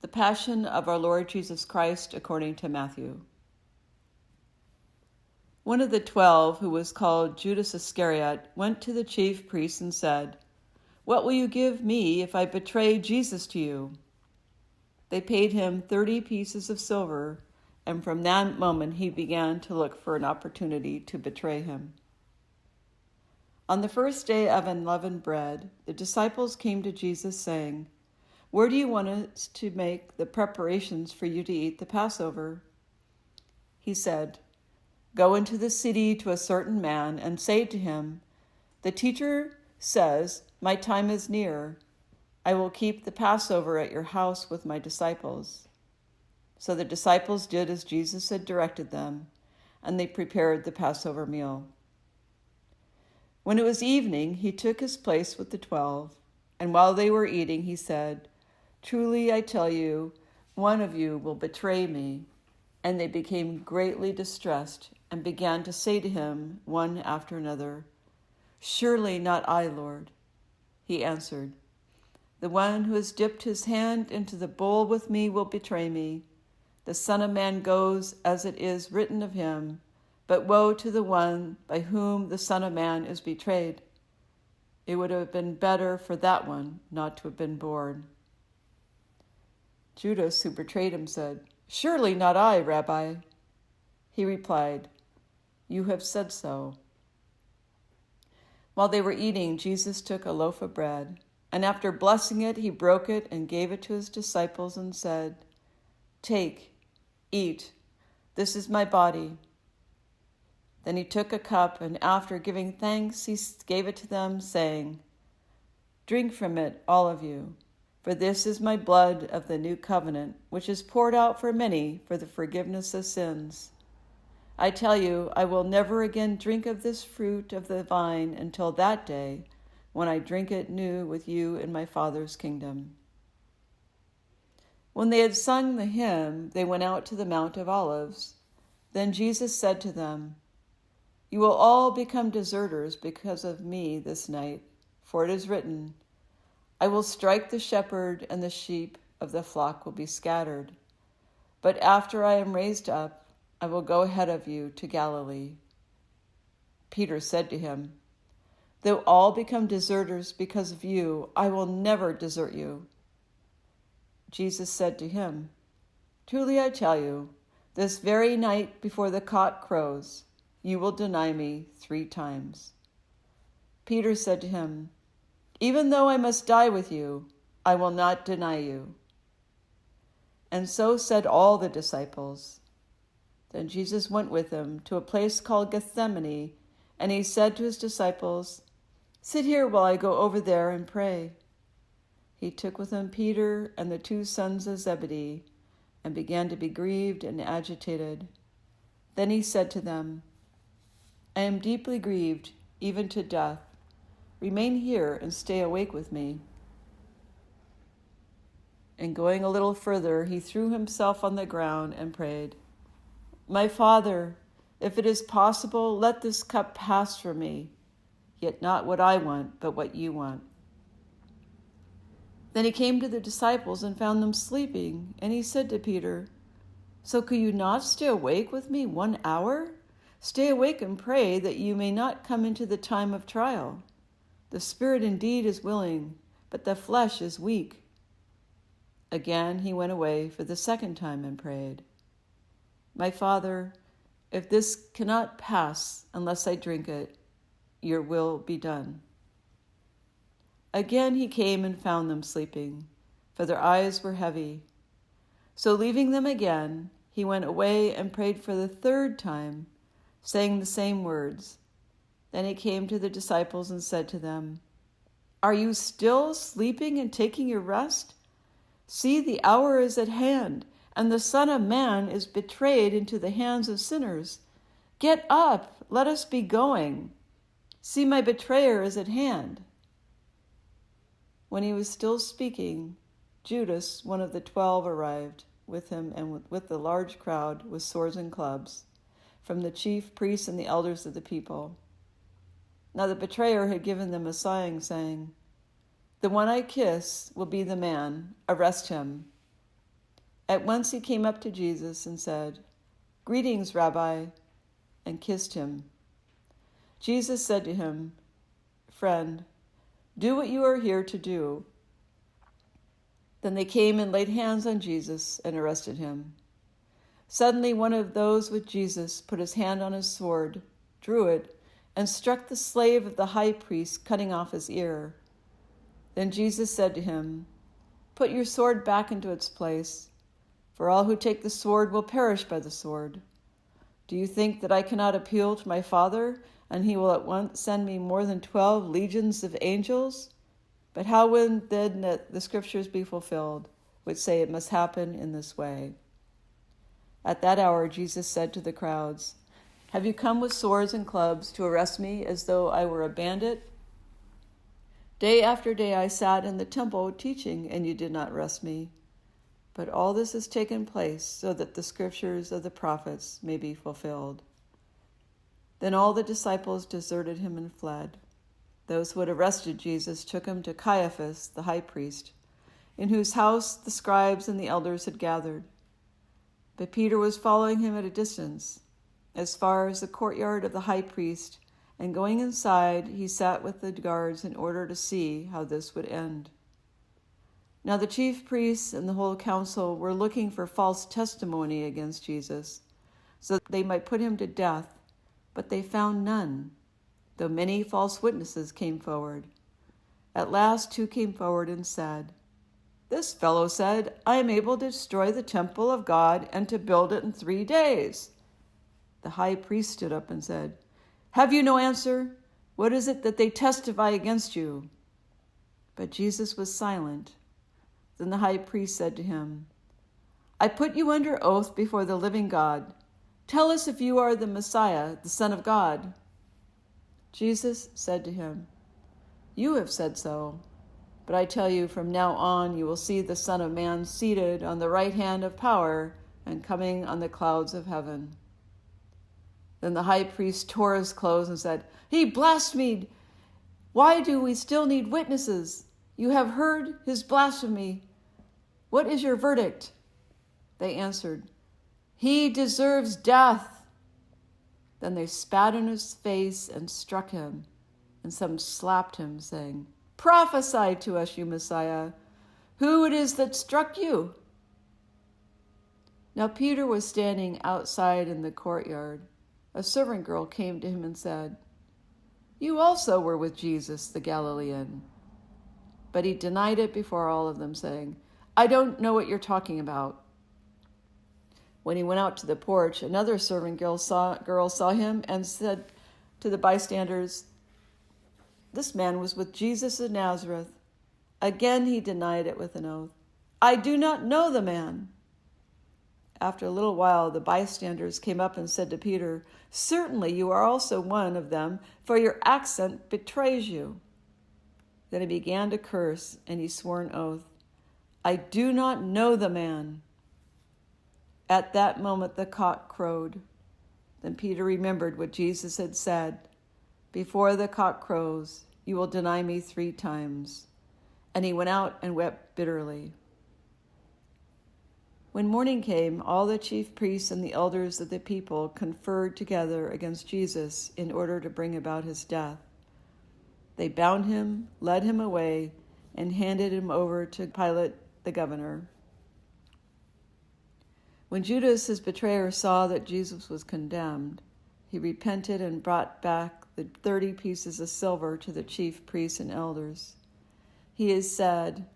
The Passion of our Lord Jesus Christ according to Matthew. One of the 12, who was called Judas Iscariot, went to the chief priests and said, "What will you give me if I betray Jesus to you?" They paid him 30 pieces of silver, and from that moment he began to look for an opportunity to betray him. On the first day of unleavened bread, the disciples came to Jesus saying, "Where do you want us to make the preparations for you to eat the Passover?" He said, "Go into the city to a certain man and say to him, 'The teacher says, my time is near. I will keep the Passover at your house with my disciples.'" So the disciples did as Jesus had directed them, and they prepared the Passover meal. When it was evening, he took his place with the 12, and while they were eating, he said, "Truly I tell you, one of you will betray me." And they became greatly distressed and began to say to him one after another, "Surely not I, Lord." He answered, "The one who has dipped his hand into the bowl with me will betray me. The Son of Man goes as it is written of him, but woe to the one by whom the Son of Man is betrayed. It would have been better for that one not to have been born." Judas, who betrayed him, said, "Surely not I, Rabbi." He replied, "You have said so." While they were eating, Jesus took a loaf of bread, and after blessing it, he broke it and gave it to his disciples and said, "Take, eat, this is my body." Then he took a cup, and after giving thanks, he gave it to them, saying, "Drink from it, all of you. For this is my blood of the new covenant, which is poured out for many for the forgiveness of sins. I tell you, I will never again drink of this fruit of the vine until that day when I drink it new with you in my Father's kingdom." When they had sung the hymn, they went out to the Mount of Olives. Then Jesus said to them, "You will all become deserters because of me this night, for it is written, 'I will strike the shepherd, and the sheep of the flock will be scattered.' But after I am raised up, I will go ahead of you to Galilee." Peter said to him, "Though all become deserters because of you, I will never desert you." Jesus said to him, "Truly I tell you, this very night before the cock crows, you will deny me 3 times. Peter said to him, "Even though I must die with you, I will not deny you." And so said all the disciples. Then Jesus went with them to a place called Gethsemane, and he said to his disciples, "Sit here while I go over there and pray." He took with him Peter and the 2 sons of Zebedee, and began to be grieved and agitated. Then he said to them, "I am deeply grieved, even to death. Remain here and stay awake with me." And going a little further, he threw himself on the ground and prayed, "My Father, if it is possible, let this cup pass from me, yet not what I want, but what you want." Then he came to the disciples and found them sleeping, and he said to Peter, "So could you not stay awake with me 1 hour? Stay awake and pray that you may not come into the time of trial. The spirit indeed is willing, but the flesh is weak." Again he went away for the 2nd time and prayed, "My Father, if this cannot pass unless I drink it, your will be done." Again he came and found them sleeping, for their eyes were heavy. So leaving them again, he went away and prayed for the 3rd time, saying the same words. Then he came to the disciples and said to them, "Are you still sleeping and taking your rest? See, the hour is at hand, and the Son of Man is betrayed into the hands of sinners. Get up, let us be going. See, my betrayer is at hand." When he was still speaking, Judas, one of the 12, arrived with him and with the large crowd with swords and clubs, from the chief priests and the elders of the people. Now the betrayer had given them a sign, saying, "The one I kiss will be the man. Arrest him." At once he came up to Jesus and said, "Greetings, Rabbi," and kissed him. Jesus said to him, "Friend, do what you are here to do." Then they came and laid hands on Jesus and arrested him. Suddenly one of those with Jesus put his hand on his sword, drew it, and struck the slave of the high priest, cutting off his ear. Then Jesus said to him, "Put your sword back into its place, for all who take the sword will perish by the sword. Do you think that I cannot appeal to my Father, and he will at once send me more than 12 legions of angels? But how will then the scriptures be fulfilled, which say it must happen in this way?" At that hour Jesus said to the crowds, "Have you come with swords and clubs to arrest me as though I were a bandit? Day after day I sat in the temple teaching, and you did not arrest me. But all this has taken place so that the scriptures of the prophets may be fulfilled." Then all the disciples deserted him and fled. Those who had arrested Jesus took him to Caiaphas, the high priest, in whose house the scribes and the elders had gathered. But Peter was following him at a distance, as far as the courtyard of the high priest, and going inside, he sat with the guards in order to see how this would end. Now the chief priests and the whole council were looking for false testimony against Jesus, so that they might put him to death, but they found none, though many false witnesses came forward. At last 2 came forward and said, "This fellow said, 'I am able to destroy the temple of God and to build it in 3 days.'" The high priest stood up and said, "Have you no answer? What is it that they testify against you?" But Jesus was silent. Then the high priest said to him, "I put you under oath before the living God. Tell us if you are the Messiah, the Son of God." Jesus said to him, "You have said so. But I tell you, from now on you will see the Son of Man seated on the right hand of power and coming on the clouds of heaven." Then the high priest tore his clothes and said, "He blasphemed! Why do we still need witnesses? You have heard his blasphemy. What is your verdict?" They answered, "He deserves death." Then they spat in his face and struck him, and some slapped him, saying, "Prophesy to us, you Messiah. Who it is that struck you?" Now Peter was standing outside in the courtyard. A servant girl came to him and said, "You also were with Jesus, the Galilean." But he denied it before all of them, saying, "I don't know what you're talking about." When he went out to the porch, another servant girl saw him and said to the bystanders, "This man was with Jesus of Nazareth." Again he denied it with an oath, "I do not know the man." After a little while, the bystanders came up and said to Peter, "Certainly you are also one of them, for your accent betrays you." Then he began to curse, and he swore an oath, "I do not know the man." At that moment the cock crowed. Then Peter remembered what Jesus had said, "Before the cock crows, you will deny me 3 times." And he went out and wept bitterly. When morning came, all the chief priests and the elders of the people conferred together against Jesus in order to bring about his death. They bound him, led him away, and handed him over to Pilate, the governor. When Judas, his betrayer, saw that Jesus was condemned, he repented and brought back the 30 pieces of silver to the chief priests and elders. He has said,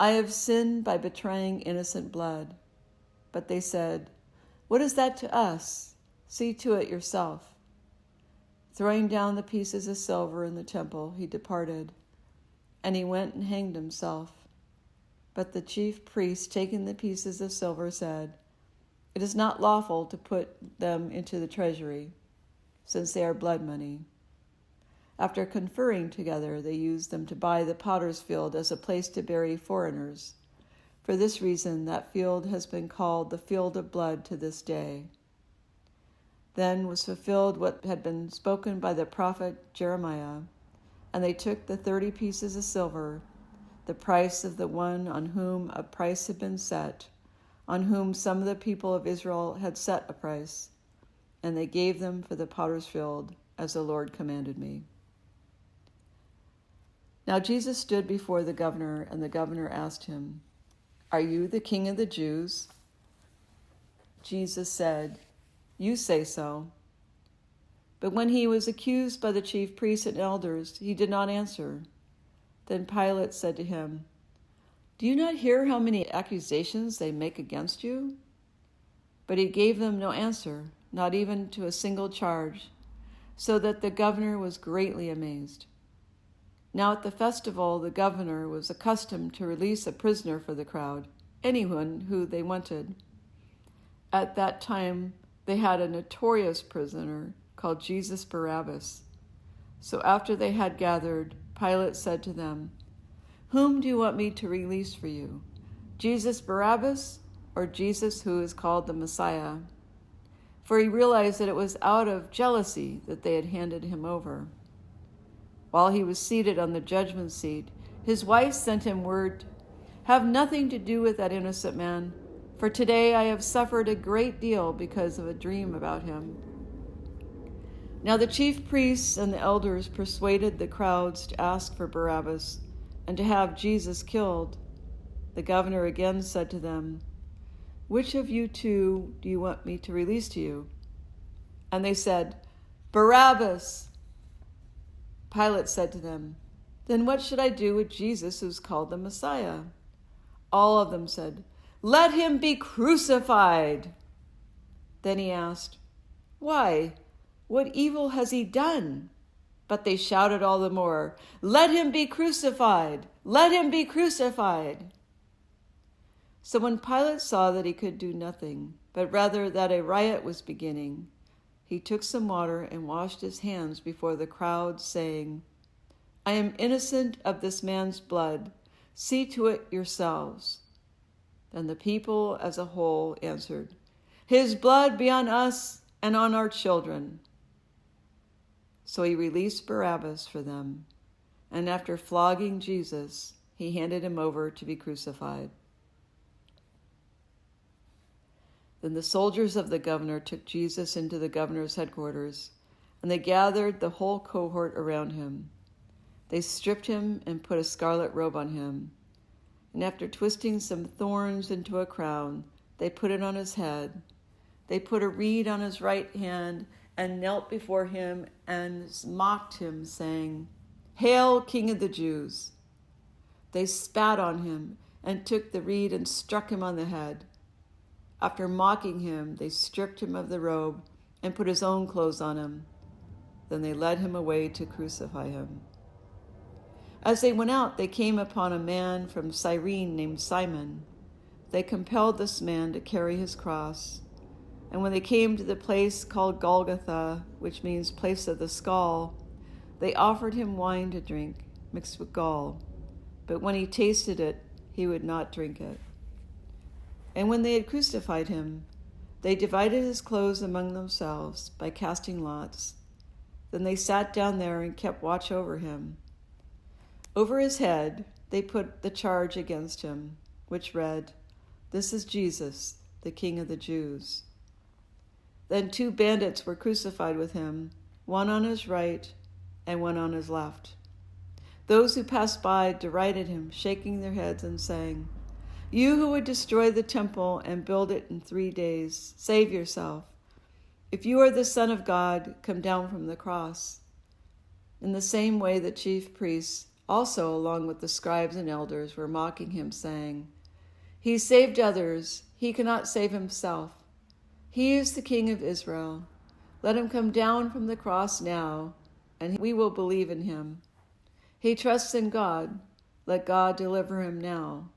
"I have sinned by betraying innocent blood." But they said, "What is that to us? See to it yourself." Throwing down the pieces of silver in the temple, he departed, and he went and hanged himself. But the chief priests, taking the pieces of silver, said, "It is not lawful to put them into the treasury, since they are blood money." After conferring together, they used them to buy the potter's field as a place to bury foreigners. For this reason, that field has been called the field of blood to this day. Then was fulfilled what had been spoken by the prophet Jeremiah, and they took the 30 pieces of silver, the price of the one on whom a price had been set, on whom some of the people of Israel had set a price, and they gave them for the potter's field, as the Lord commanded me. Now Jesus stood before the governor, and the governor asked him, "Are you the king of the Jews?" Jesus said, "You say so." But when he was accused by the chief priests and elders, he did not answer. Then Pilate said to him, "Do you not hear how many accusations they make against you?" But he gave them no answer, not even to a single charge, so that the governor was greatly amazed. Now at the festival, the governor was accustomed to release a prisoner for the crowd, anyone who they wanted. At that time, they had a notorious prisoner called Jesus Barabbas. So after they had gathered, Pilate said to them, "Whom do you want me to release for you, Jesus Barabbas or Jesus who is called the Messiah?" For he realized that it was out of jealousy that they had handed him over. While he was seated on the judgment seat, his wife sent him word, "Have nothing to do with that innocent man, for today I have suffered a great deal because of a dream about him." Now the chief priests and the elders persuaded the crowds to ask for Barabbas and to have Jesus killed. The governor again said to them, "Which of you two do you want me to release to you?" And they said, "Barabbas." Pilate said to them, "Then what should I do with Jesus who is called the Messiah?" All of them said, "Let him be crucified." Then he asked, "Why? What evil has he done?" But they shouted all the more, "Let him be crucified! Let him be crucified!" So when Pilate saw that he could do nothing, but rather that a riot was beginning, he took some water and washed his hands before the crowd, saying, "I am innocent of this man's blood. See to it yourselves." Then the people as a whole answered, "His blood be on us and on our children." So he released Barabbas for them, and after flogging Jesus, he handed him over to be crucified. Then the soldiers of the governor took Jesus into the governor's headquarters, and they gathered the whole cohort around him. They stripped him and put a scarlet robe on him, and after twisting some thorns into a crown, they put it on his head. They put a reed on his right hand and knelt before him and mocked him, saying, "Hail, King of the Jews!" They spat on him and took the reed and struck him on the head. After mocking him, they stripped him of the robe and put his own clothes on him. Then they led him away to crucify him. As they went out, they came upon a man from Cyrene named Simon. They compelled this man to carry his cross. And when they came to the place called Golgotha, which means place of the skull, they offered him wine to drink, mixed with gall. But when he tasted it, he would not drink it. And when they had crucified him, they divided his clothes among themselves by casting lots. Then they sat down there and kept watch over him. Over his head, they put the charge against him, which read, "This is Jesus, the King of the Jews." Then 2 bandits were crucified with him, one on his right and one on his left. Those who passed by derided him, shaking their heads and saying, "You who would destroy the temple and build it in 3 days, save yourself. If you are the Son of God, come down from the cross." In the same way, the chief priests, also along with the scribes and elders, were mocking him, saying, "He saved others, he cannot save himself. He is the King of Israel. Let him come down from the cross now, and we will believe in him. He trusts in God. Let God deliver him now,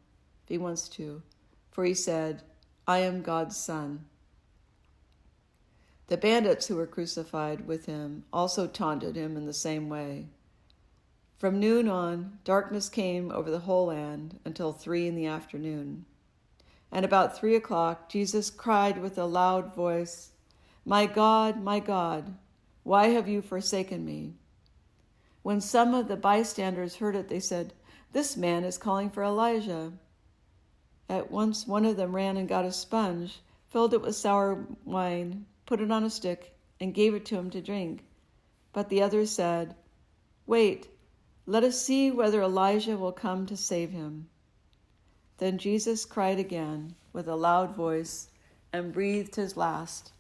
if he wants to. For he said, 'I am God's son.'" The bandits who were crucified with him also taunted him in the same way. From noon on, darkness came over the whole land until 3 p.m. And about 3 o'clock, Jesus cried with a loud voice, my God, why have you forsaken me?" When some of the bystanders heard it, they said, "This man is calling for Elijah." At once one of them ran and got a sponge, filled it with sour wine, put it on a stick, and gave it to him to drink. But the others said, "Wait, let us see whether Elijah will come to save him." Then Jesus cried again with a loud voice and breathed his last.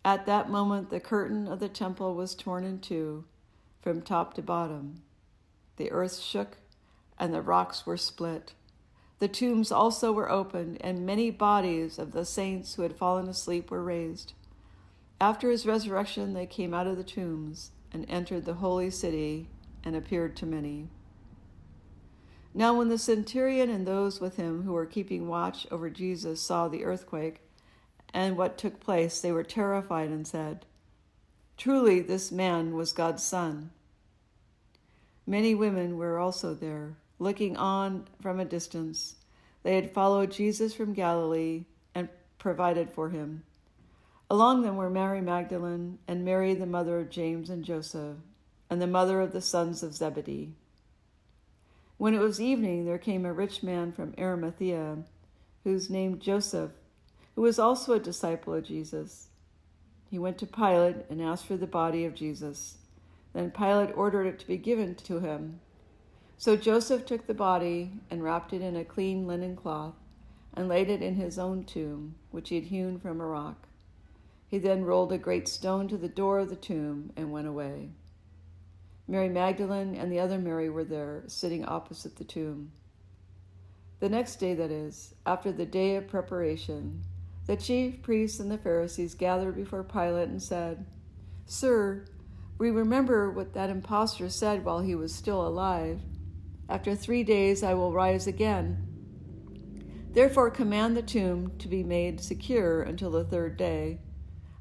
At that moment the curtain of the temple was torn in two, from top to bottom. The earth shook and the rocks were split. The tombs also were opened, and many bodies of the saints who had fallen asleep were raised. After his resurrection they came out of the tombs and entered the holy city and appeared to many. Now when the centurion and those with him who were keeping watch over Jesus saw the earthquake and what took place, they were terrified and said, "Truly this man was God's Son." Many women were also there, looking on from a distance. They had followed Jesus from Galilee and provided for him. Among them were Mary Magdalene and Mary, the mother of James and Joseph, and the mother of the sons of Zebedee. When it was evening, there came a rich man from Arimathea, whose name Joseph, who was also a disciple of Jesus. He went to Pilate and asked for the body of Jesus. Then Pilate ordered it to be given to him. So Joseph took the body and wrapped it in a clean linen cloth and laid it in his own tomb, which he had hewn from a rock. He then rolled a great stone to the door of the tomb and went away. Mary Magdalene and the other Mary were there, sitting opposite the tomb. The next day, that is, after the day of preparation, the chief priests and the Pharisees gathered before Pilate and said, "Sir, we remember what that impostor said while he was still alive. 'After 3 days I will rise again.' Therefore command the tomb to be made secure until the 3rd day.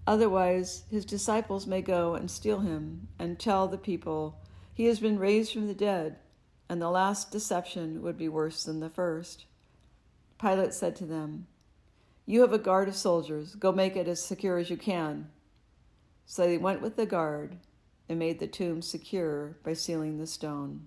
Otherwise his disciples may go and steal him and tell the people, 'He has been raised from the dead,' and the last deception would be worse than the first." Pilate said to them, "You have a guard of soldiers. Go make it as secure as you can." So they went with the guard and made the tomb secure by sealing the stone.